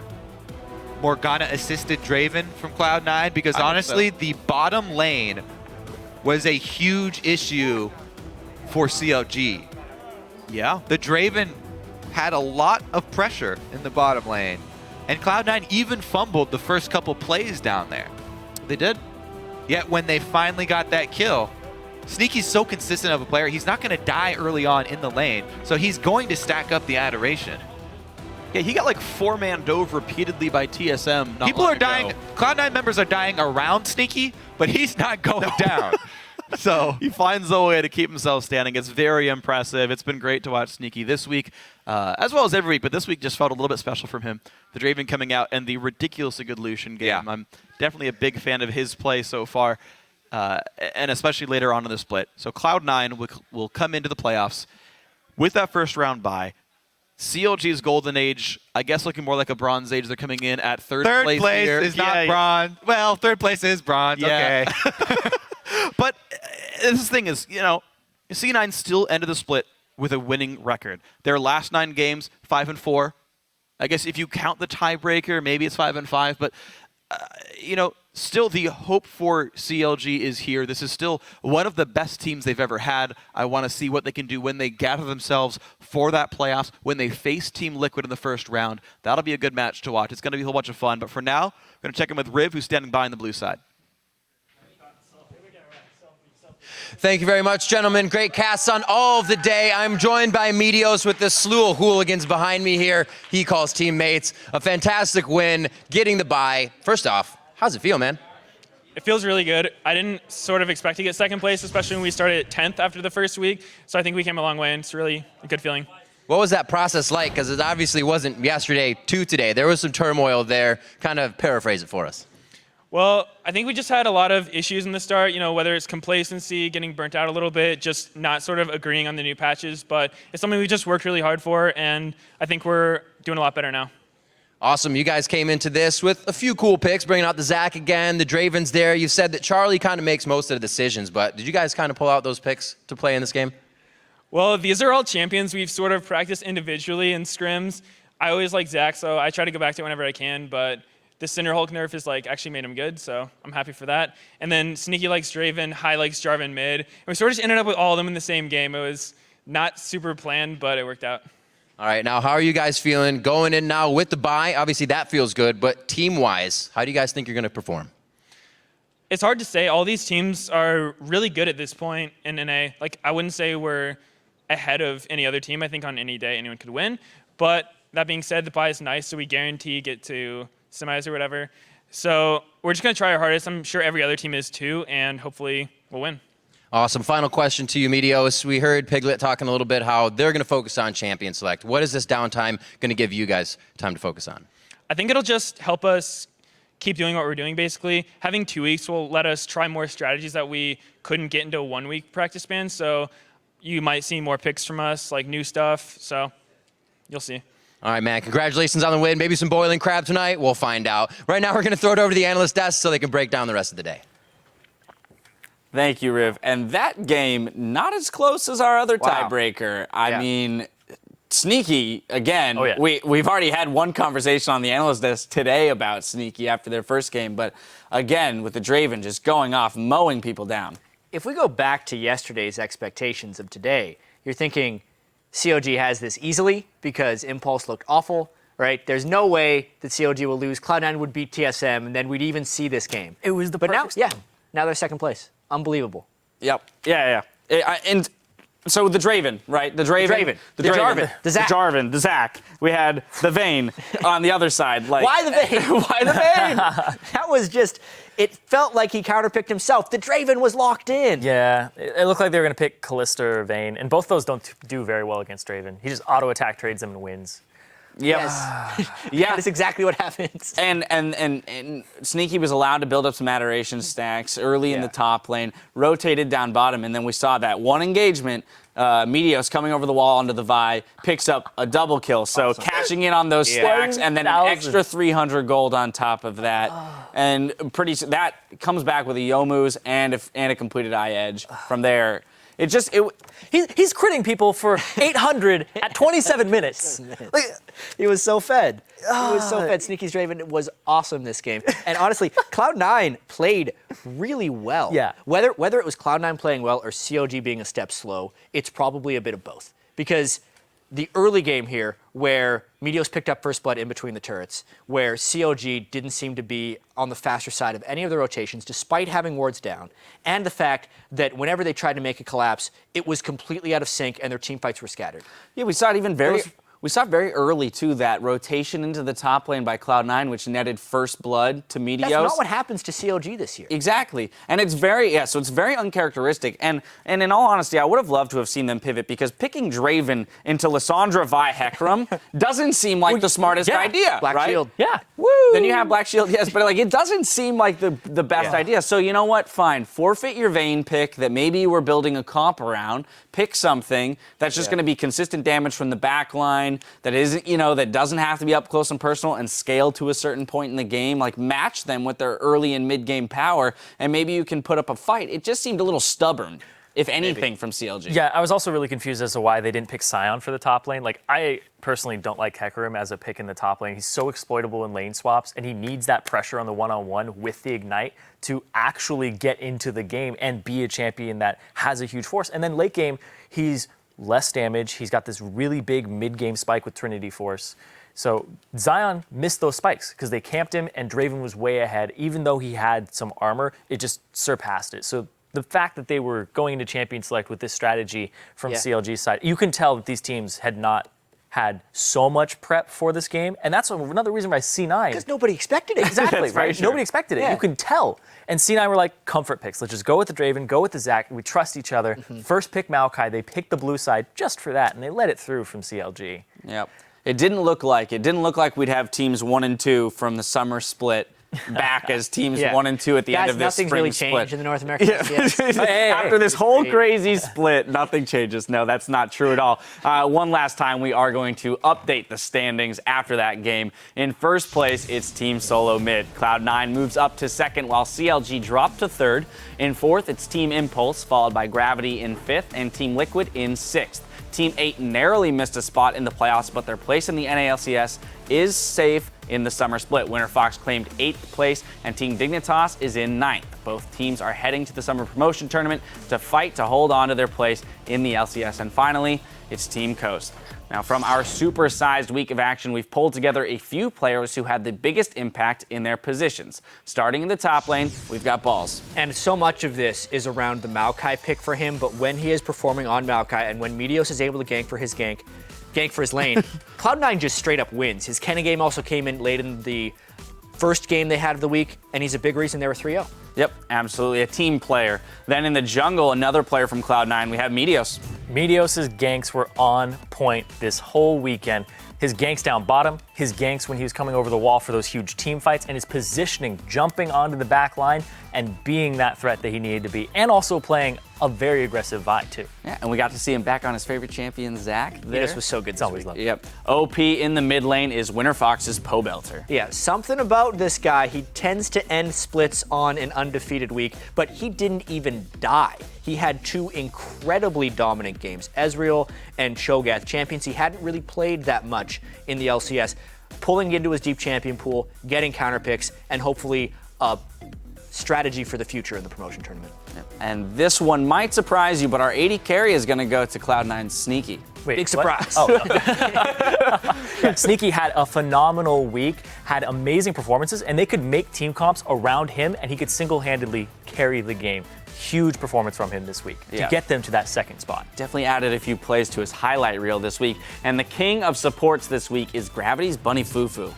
Morgana-assisted Draven from Cloud9 because honestly, the bottom lane was a huge issue for CLG. Yeah. The Draven had a lot of pressure in the bottom lane, and Cloud9 even fumbled the first couple plays down there. They did. Yet when they finally got that kill, Sneaky's so consistent of a player, he's not going to die early on in the lane, so he's going to stack up the adoration. Yeah, he got like 4-man dove repeatedly by TSM. People are dying. Cloud9 members are dying around Sneaky, but he's not going down. So he finds a way to keep himself standing. It's very impressive. It's been great to watch Sneaky this week, as well as every week, but this week just felt a little bit special from him. The Draven coming out and the ridiculously good Lucian game. Yeah. I'm definitely a big fan of his play so far, and especially later on in the split. So Cloud9 will come into the playoffs with that first round bye. CLG's Golden Age, I guess looking more like a Bronze Age. They're coming in at third place. Third place here. is not bronze. Well, third place is bronze. Yeah. Okay. But this thing is, C9 still ended the split with a winning record. Their last 9 games, 5-4. I guess if you count the tiebreaker, maybe it's 5-5. But still the hope for CLG is here. This is still one of the best teams they've ever had. I want to see what they can do when they gather themselves for that playoffs, when they face Team Liquid in the first round. That'll be a good match to watch. It's going to be a whole bunch of fun. But for now, we're going to check in with Riv, who's standing by on the blue side. Thank you very much, gentlemen. Great cast on all of the day. I'm joined by Meteos with this slew of hooligans behind me here. He calls teammates. A fantastic win, getting the bye. First off, how's it feel, man? It feels really good. I didn't sort of expect to get second place, especially when we started at 10th after the first week. So I think we came a long way, and it's really a good feeling. What was that process like? Because it obviously wasn't yesterday to today. There was some turmoil there. Kind of paraphrase it for us. Well, I think we just had a lot of issues in the start, whether it's complacency, getting burnt out a little bit, just not sort of agreeing on the new patches. But it's something we just worked really hard for, and I think we're doing a lot better now. Awesome. You guys came into this with a few cool picks, bringing out the Zac again, the Draven's there. You said that Charlie kind of makes most of the decisions, but did you guys kind of pull out those picks to play in this game? Well, these are all champions we've sort of practiced individually in scrims. I always like Zac, so I try to go back to it whenever I can, but the Cinder Hulk nerf has like actually made him good, so I'm happy for that. And then Sneaky likes Draven, High likes Jarvan mid. And we sort of just ended up with all of them in the same game. It was not super planned, but it worked out. All right, now how are you guys feeling going in now with the bye? Obviously that feels good, but team-wise, how do you guys think you're going to perform? It's hard to say. All these teams are really good at this point in NA. Like, I wouldn't say we're ahead of any other team. I think on any day anyone could win. But that being said, the bye is nice, so we guarantee get to semis or whatever. So we're just going to try our hardest. I'm sure every other team is too, and hopefully we'll win. Awesome. Final question to you, Meteos. We heard Piglet talking a little bit how they're going to focus on champion select. What is this downtime going to give you guys time to focus on? I think it'll just help us keep doing what we're doing, basically. Having 2 weeks will let us try more strategies that we couldn't get into a 1 week practice span. So you might see more picks from us, like new stuff. So you'll see. All right, man. Congratulations on the win. Maybe some boiling crab tonight. We'll find out. Right now, we're going to throw it over to the analyst desk so they can break down the rest of the day. Thank you, Riv. And that game, not as close as our other Wow. tiebreaker. I mean, Sneaky, again, Oh, yeah. we've already had one conversation on the analyst desk today about Sneaky after their first game. But again, with the Draven just going off, mowing people down. If we go back to yesterday's expectations of today, you're thinking CLG has this easily because Impulse looked awful, right? There's no way that CLG will lose. Cloud9 would beat TSM, and then we'd even see this game. It was the But now, perfect yeah, storm. now they're second place. Unbelievable. Yep. Yeah. And so the Draven, right? The Draven. The Jarvan. The Zac. Jarvan. The Zac. We had the Vayne on the other side. Like, Why the Vayne? Why the Vayne? That was just, it felt like he counterpicked himself. The Draven was locked in. Yeah, it looked like they were going to pick Callista or Vayne, and both those don't do very well against Draven. He just auto-attack trades them and wins. Yep. Yeah. That's exactly what happens. And Sneaky was allowed to build up some adoration stacks early in the top lane, rotated down bottom, and then we saw that one engagement. Meteos coming over the wall onto the Vi, picks up a double kill. So cashing in on those stacks, and then an 1,000. extra 300 gold on top of that. And that comes back with a Youmu's and a completed eye edge. From there, he's critting people for 800 at 27 minutes. Like, He was so fed. He was so fed. Sneaky's Draven was awesome this game. And honestly, Cloud9 played really well. Yeah. Whether it was Cloud9 playing well or CLG being a step slow, it's probably a bit of both. Because the early game here, where Meteos picked up first blood in between the turrets, where CLG didn't seem to be on the faster side of any of the rotations, despite having wards down, and the fact that whenever they tried to make a collapse, it was completely out of sync and their team fights were scattered. Yeah, we saw it even we saw very early, too, that rotation into the top lane by Cloud9, which netted first blood to Meteos. That's not what happens to CLG this year. Exactly. And it's so it's very uncharacteristic. And in all honesty, I would have loved to have seen them pivot because picking Draven into Lissandra Vi Hecarim doesn't seem like the smartest idea. Black right? Shield. yeah. Woo! Then you have Black Shield, yes, but like it doesn't seem like the best idea. So you know what? Fine. Forfeit your Vayne pick that maybe you were building a comp around. Pick something that's just going to be consistent damage from the back line, that isn't, that doesn't have to be up close and personal and scale to a certain point in the game. Like match them with their early and mid game power, and maybe you can put up a fight. It just seemed a little stubborn, if anything, from CLG. Yeah, I was also really confused as to why they didn't pick Sion for the top lane. Like, I personally don't like Hecarim as a pick in the top lane. He's so exploitable in lane swaps, and he needs that pressure on the one-on-one with the Ignite to actually get into the game and be a champion that has a huge force. And then late game, he's less damage. He's got this really big mid-game spike with Trinity Force. So Zion missed those spikes because they camped him, and Draven was way ahead. Even though he had some armor, it just surpassed it. So the fact that they were going into Champion Select with this strategy from CLG's side, you can tell that these teams had not had so much prep for this game, and that's another reason why C9... Because nobody expected it. Exactly, right? Nobody expected it. Yeah. You can tell. And C9 were like, comfort picks. Let's just go with the Draven, go with the Zac. We trust each other. First pick Maokai. They picked the blue side just for that, and they let it through from CLG. Yep. It didn't look like we'd have teams 1 and 2 from the summer split back as teams 1 and 2 at the end of this nothing's spring really split. changed in the North American LCS. After this whole crazy split, nothing changes. No, that's not true at all. One last time, we are going to update the standings after that game. In first place, it's Team Solo Mid. Cloud9 moves up to second, while CLG dropped to third. In fourth, it's Team Impulse, followed by Gravity in fifth, and Team Liquid in sixth. Team 8 narrowly missed a spot in the playoffs, but their place in the NALCS is safe in the summer split. Winter Fox claimed 8th place, and Team Dignitas is in 9th. Both teams are heading to the summer promotion tournament to fight to hold on to their place in the LCS. And finally, it's Team Coast. Now, from our super-sized week of action, we've pulled together a few players who had the biggest impact in their positions. Starting in the top lane, we've got Balls. And so much of this is around the Maokai pick for him, but when he is performing on Maokai and when Meteos is able to gank for his lane, Cloud9 just straight up wins. His Kenna game also came in late in the first game they had of the week, and he's a big reason they were 3-0. Yep, absolutely, a team player. Then in the jungle, another player from Cloud9, we have Meteos. Meteos' ganks were on point this whole weekend. His ganks down bottom, his ganks when he was coming over the wall for those huge team fights, and his positioning, jumping onto the back line and being that threat that he needed to be, and also playing a very aggressive Vi, too. Yeah, and we got to see him back on his favorite champion, Zach. This was so good this week. Yep. OP in the mid lane is Winter Fox's Poe Belter. Yeah, something about this guy, he tends to end splits on an undefeated week, but he didn't even die. He had 2 incredibly dominant games, Ezreal and Cho'Gath, champions he hadn't really played that much in the LCS, pulling into his deep champion pool, getting counter picks, and hopefully a strategy for the future in the promotion tournament. And this one might surprise you, but our 80 carry is going to go to Cloud9's Sneaky. Wait, Big surprise. Yeah, Sneaky had a phenomenal week, had amazing performances, and they could make team comps around him, and he could single-handedly carry the game. Huge performance from him this week to get them to that second spot. Definitely added a few plays to his highlight reel this week. And the king of supports this week is Gravity's Bunny Fufu.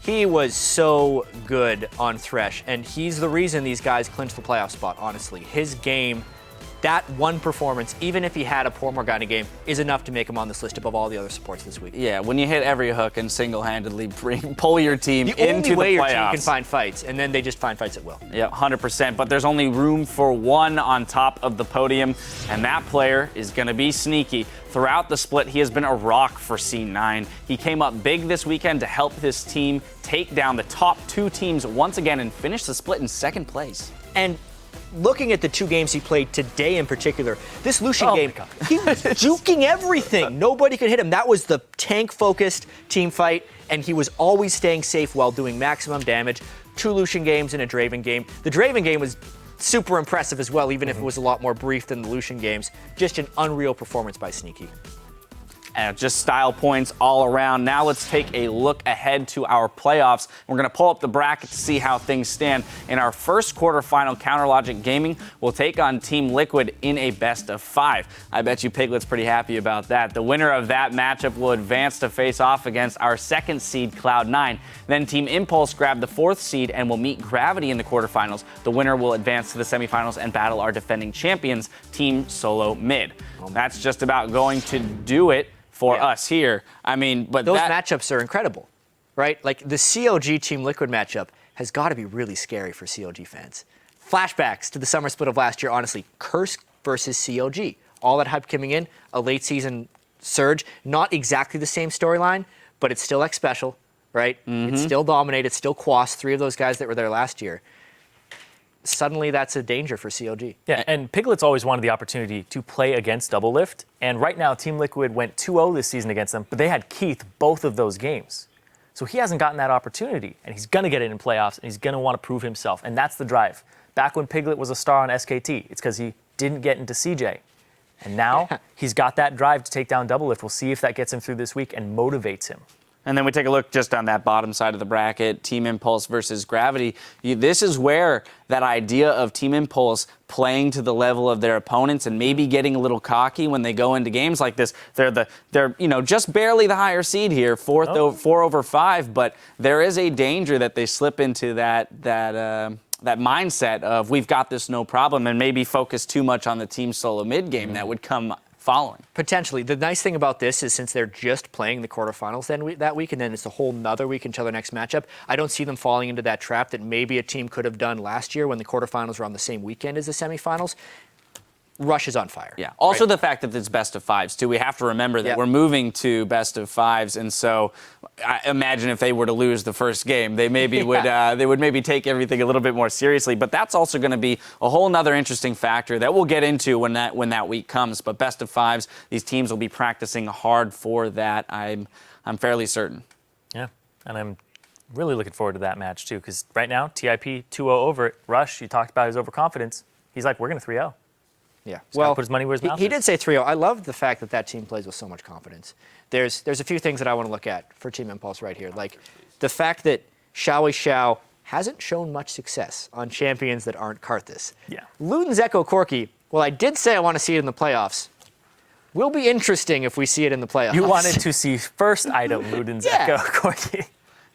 He was so good on Thresh, and he's the reason these guys clinched the playoff spot, honestly. His game, that one performance, even if he had a poor Morgana game, is enough to make him on this list above all the other supports this week. Yeah, when you hit every hook and single-handedly pull your team into the playoffs. The only way your team can find fights, and then they just find fights at will. Yeah, 100%, but there's only room for one on top of the podium, and that player is going to be Sneaky. Throughout the split, he has been a rock for C9. He came up big this weekend to help his team take down the top 2 teams once again and finish the split in second place. And looking at the 2 games he played today in particular, this Lucian game, he was juking everything. Nobody could hit him. That was the tank-focused team fight, and he was always staying safe while doing maximum damage. 2 Lucian games and a Draven game. The Draven game was super impressive as well, even if it was a lot more brief than the Lucian games. Just an unreal performance by Sneaky. Just style points all around. Now let's take a look ahead to our playoffs. We're going to pull up the bracket to see how things stand. In our first quarterfinal, CounterLogic Gaming will take on Team Liquid in a best-of-5. I bet you Piglet's pretty happy about that. The winner of that matchup will advance to face off against our 2nd seed, Cloud9. Then Team Impulse grab the 4th seed and will meet Gravity in the quarterfinals. The winner will advance to the semifinals and battle our defending champions, Team Solo Mid. That's just about going to do it for us here. I mean, but those matchups are incredible, right? Like the CLG Team Liquid matchup has got to be really scary for CLG fans. Flashbacks to the summer split of last year, honestly. Curse versus CLG. All that hype coming in, a late season surge. Not exactly the same storyline, but it's still X Special, right? It's still Dominate, it's still Quas, 3 of those guys that were there last year. Suddenly that's a danger for CLG. Yeah, and Piglet's always wanted the opportunity to play against Doublelift, and right now Team Liquid went 2-0 this season against them, but they had Keith both of those games. So he hasn't gotten that opportunity, and he's going to get it in playoffs, and he's going to want to prove himself, and that's the drive. Back when Piglet was a star on SKT, it's because he didn't get into CJ. And now he's got that drive to take down Doublelift. We'll see if that gets him through this week and motivates him. And then we take a look just on that bottom side of the bracket, Team Impulse versus Gravity. This is where that idea of Team Impulse playing to the level of their opponents and maybe getting a little cocky when they go into games like this. They're just barely the higher seed here, 4 over 5, but there is a danger that they slip into that mindset of we've got this no problem and maybe focus too much on the Team Solo mid game that would come following. Potentially. The nice thing about this is since they're just playing the quarterfinals that week, and then it's a whole nother week until their next matchup, I don't see them falling into that trap that maybe a team could have done last year when the quarterfinals were on the same weekend as the semifinals. Rush is on fire. Yeah. Also, the fact that it's best of fives too. We have to remember that we're moving to best of fives, and so I imagine if they were to lose the first game, they maybe would they would maybe take everything a little bit more seriously. But that's also going to be a whole nother interesting factor that we'll get into when that week comes. But best of fives, these teams will be practicing hard for that. I'm fairly certain. Yeah, and I'm really looking forward to that match too, because right now TIP 2-0 over it. Rush, you talked about his overconfidence. He's like, we're going to 3-0. Yeah, Well, put his money where his mouth he is. did say 3-0. I love the fact that that team plays with so much confidence. There's a few things that I want to look at for Team Impulse right here, like the fact that Xiao hasn't shown much success on champions that aren't Karthus. Yeah. Luden's Echo Corki, well, I did say I want to see it in the playoffs. Will be interesting if we see it in the playoffs. You wanted to see first item Luden's Echo Corki.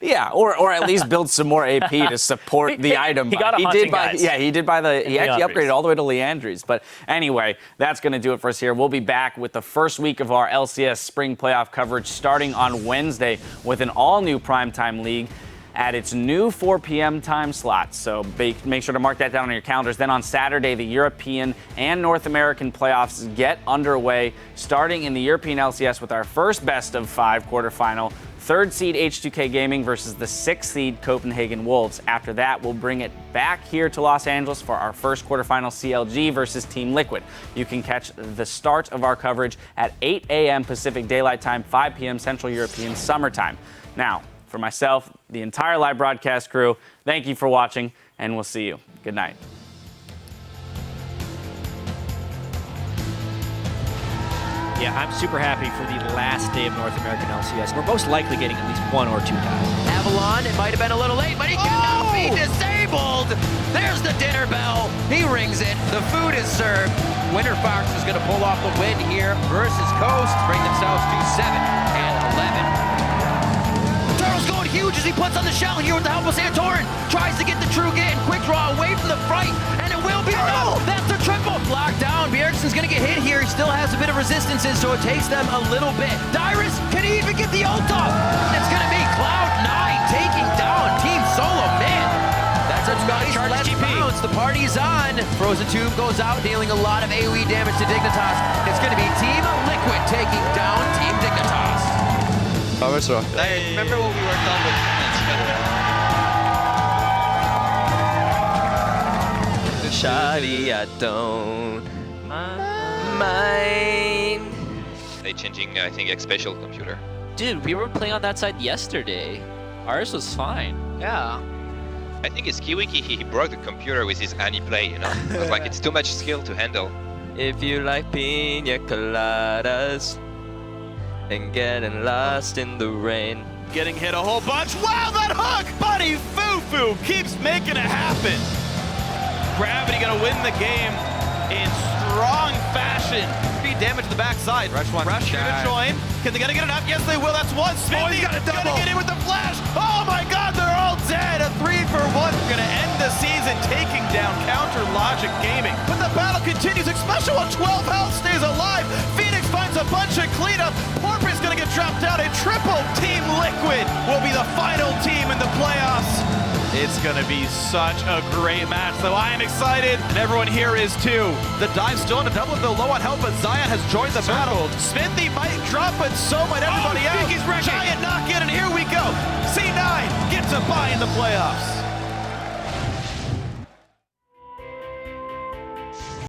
Yeah, or at least build some more AP to support the item. He got a hunting guys. Yeah, he did buy he actually Leandry's. upgraded all the way to Leandry's. But anyway, that's going to do it for us here. We'll be back with the first week of our LCS spring playoff coverage starting on Wednesday with an all-new primetime league at its new 4 p.m. time slot. So make sure to mark that down on your calendars. Then on Saturday, the European and North American playoffs get underway, starting in the European LCS with our first best of 5 quarterfinal. 3rd seed H2K Gaming versus the 6th seed Copenhagen Wolves. After that, we'll bring it back here to Los Angeles for our first quarterfinal CLG versus Team Liquid. You can catch the start of our coverage at 8 a.m. Pacific Daylight Time, 5 p.m. Central European Summer Time. Now, for myself, the entire live broadcast crew, thank you for watching, and we'll see you. Good night. Yeah, I'm super happy for the last day of North American LCS. We're most likely getting at least 1 or 2 ties. Avalon, it might have been a little late, but he cannot be disabled. There's the dinner bell. He rings it. The food is served. Winter Fox is going to pull off the win here versus Coast, bring themselves to 7 and 11. Turtle's going huge as he puts on the shell here with the help of Santorin. Tries to get the true get and quick draw away from the fight, and it will be enough. That's the triple. Locked down. Bjergsen's going to get hit here. He still has a bit of resistances, so it takes them a little bit. Dyrus, can he even get the ult off? It's going to be Cloud9 taking down Team Solo. Man, that's a nice left bounce. The party's on. Frozen Tube goes out, dealing a lot of AoE damage to Dignitas. It's going to be Team Liquid taking down Team Dignitas. Remember what we worked on with Shawty, I don't mind. They changing, I think, X-Spatial computer. Dude, we were playing on that side yesterday. Ours was fine. Yeah. I think his Kiwiki, he broke the computer with his Annie play, you know? It was like, it's too much skill to handle. If you like pina coladas and getting lost in the rain. Getting hit a whole bunch. Wow, that hook! Buddy Fufu keeps making it happen. Gravity gonna win the game in strong fashion. Speed damage to the backside. Rush here to join. Can they get enough? Yes, they will. That's one. Smithy got a double. gonna get in with the flash. Oh my God, they're all dead. A 3-for-1. We're gonna end the season taking down Counter Logic Gaming. But the battle continues. Especially when 12 health stays alive. Phoenix finds a bunch of cleanup. Porpoise gonna get dropped out. A triple. Team Liquid will be the final team in the playoffs. It's going to be such a great match, so I am excited, and everyone here is too. The dive still in a double, though low on health, but Zion has joined the battle. Smithy might drop, but so might everybody else. Giant knock in, and here we go. C9 gets a bye in the playoffs.